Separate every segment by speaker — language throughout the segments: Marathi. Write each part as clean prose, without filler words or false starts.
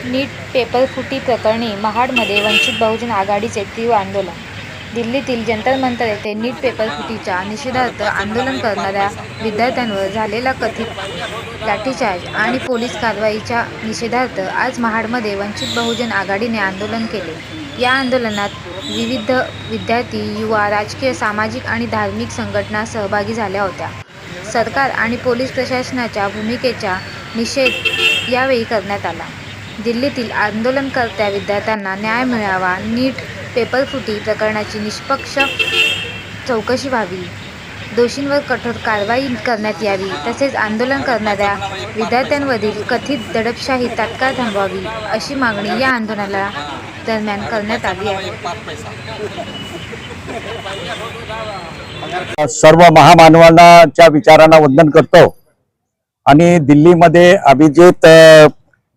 Speaker 1: नीट पेपर फुटी प्रकरणी महाडमध्ये वंचित बहुजन आघाडीचे तीव्र आंदोलन। दिल्लीतील जंतर मंतर येथे नीट पेपर फुटीच्या निषेधार्थ आंदोलन करणाऱ्या विद्यार्थ्यांवर झालेला कथित लाठीचार्ज आणि पोलीस कारवाईच्या निषेधार्थ आज महाडमध्ये वंचित बहुजन आघाडीने आंदोलन केले। या आंदोलनात विविध विद्यार्थी, युवा, राजकीय, सामाजिक आणि धार्मिक संघटना सहभागी झाल्या होत्या। सरकार आणि पोलीस प्रशासनाच्या भूमिकेचा निषेध यावेळी करण्यात आला। दिल्लीतील आंदोलनकर्त्या विद्यार्थ्यांना न्याय मिळावा, नीट पेपरफुटी प्रकरणाची निष्पक्ष चौकशी व्हावी, दोषींवर कठोर कारवाई करण्यात यावी, तसेच आंदोलन करणाऱ्या विद्यार्थ्यांवरील कथित दडपशाही तात्काळ थांबवावी, अशी मागणी या आंदोलना दरम्यान करण्यात आली आहे।
Speaker 2: सर्व महामानवांच्या विचारांना वंदन करतो आणि दिल्लीमध्ये अभिजित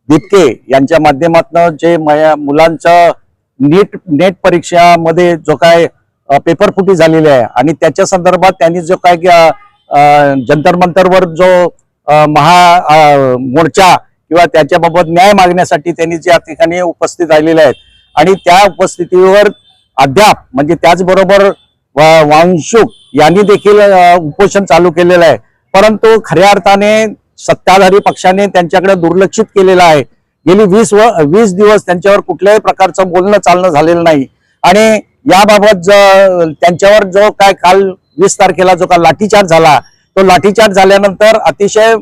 Speaker 2: बिटके यांच्या माध्यमातून जे मुलांचं नेट परीक्षामध्ये जो काय पेपरफुटी झालेली आहे आणि त्याच्या संदर्भात त्यांनी जो काय जंतर मंतरवर जो मोर्चा किंवा त्याच्याबाबत न्याय मागण्यासाठी त्यांनी ज्या ठिकाणी उपस्थित राहिलेले आहेत आणि त्या उपस्थितीवर अद्याप म्हणजे त्याचबरोबर वांशुक यांनी देखील उपोषण चालू केलेलं आहे। परंतु खऱ्या अर्थाने सत्ताधारी पक्षाने त्यांच्याकडे दुर्लक्षित केलेलं आहे। गेली 20 दिवस त्यांच्यावर कुठल्याही प्रकारचं बोलणं चालणं झालेलं नाही आणि याबाबत त्यांच्यावर जो काय काल 20 तारखेला जो काय लाठीचार्ज झाला, तो लाठीचार्ज झाल्यानंतर अतिशय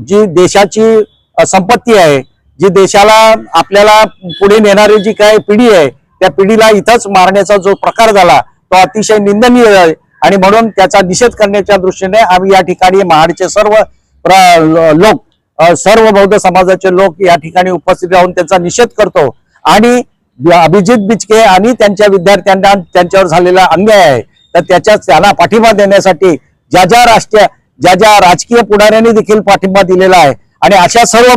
Speaker 2: जी देशाची संपत्ती आहे, जी देशाला आपल्याला पुढे नेणारी जी काय पिढी आहे, त्या पिढीला इथंच मारण्याचा जो प्रकार झाला तो अतिशय निंदनीय आहे आणि म्हणून त्याचा निषेध करण्याच्या दृष्टीने आम्ही या ठिकाणी महाडचे सर्व लोक, सर्व बौद्ध समाजाचे लोक या ठिकाणी उपस्थित राहून त्यांचा निषेध करतो आणि अभिजित बिचके आणि त्यांच्या विद्यार्थ्यांना त्यांच्यावर झालेला अन्याय आहे तर त्याला पाठिंबा देण्यासाठी ज्या राजकीय पुढाऱ्यांनी देखील पाठिंबा दिलेला आहे आणि अशा सर्व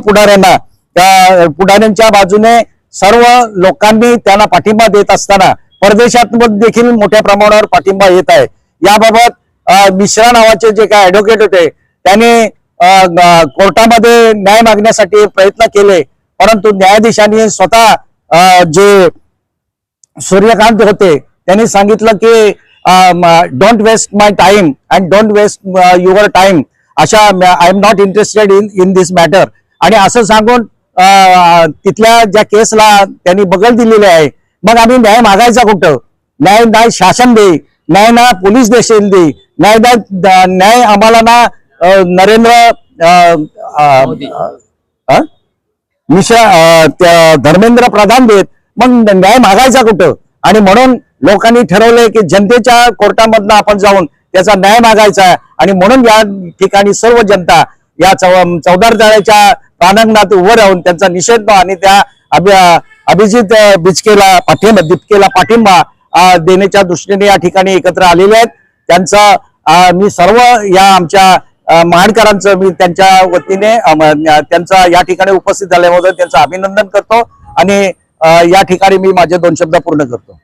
Speaker 2: पुढाऱ्यांच्या बाजूने सर्व लोकांनी त्यांना पाठिंबा देत असताना परदेशात देखील मोठ्या प्रमाणावर पाठिंबा येत आहे। याबाबत मिश्रा नावाचे जे काय ऍडव्होकेट होते त्यांनी कोर्टामध्ये न्याय मागण्यासाठी प्रयत्न केले, परंतु न्यायाधीशांनी स्वतः जे सूर्यकांत होते त्यांनी सांगितलं की don't waste my time and don't waste your time, अशा I am not interested in this matter आणि असं सांगून तिथल्या ज्या केसला त्यांनी बगल दिलेले आहे। मग आम्ही न्याय मागायचा कुठं? न्याय शासन दे, न्याय ना पोलीस देशील दे, न्याय आम्हाला ना नरेंद्र धर्मेंद्र प्रधान देत, मग न्याय मागायचा कुठं? आणि म्हणून लोकांनी ठरवलंय की जनतेच्या कोर्टामधनं आपण जाऊन त्याचा न्याय मागायचा आणि म्हणून या ठिकाणी सर्व जनता या चौदार तळ्याच्या प्रांगणात उभं राहून त्यांचा निषेध आणि त्या अभिजित बिचकेला पाठिंबा देण्याच्या दृष्टीने या ठिकाणी एकत्र आलेले आहेत। त्यांचा मी सर्व या आमच्या महाडकरांचं मी त्यांच्या वतीने त्यांचा या ठिकाणी उपस्थित झाल्याबद्दल त्यांचं अभिनंदन करतो आणि या ठिकाणी मी माझे 2 शब्द पूर्ण करतो।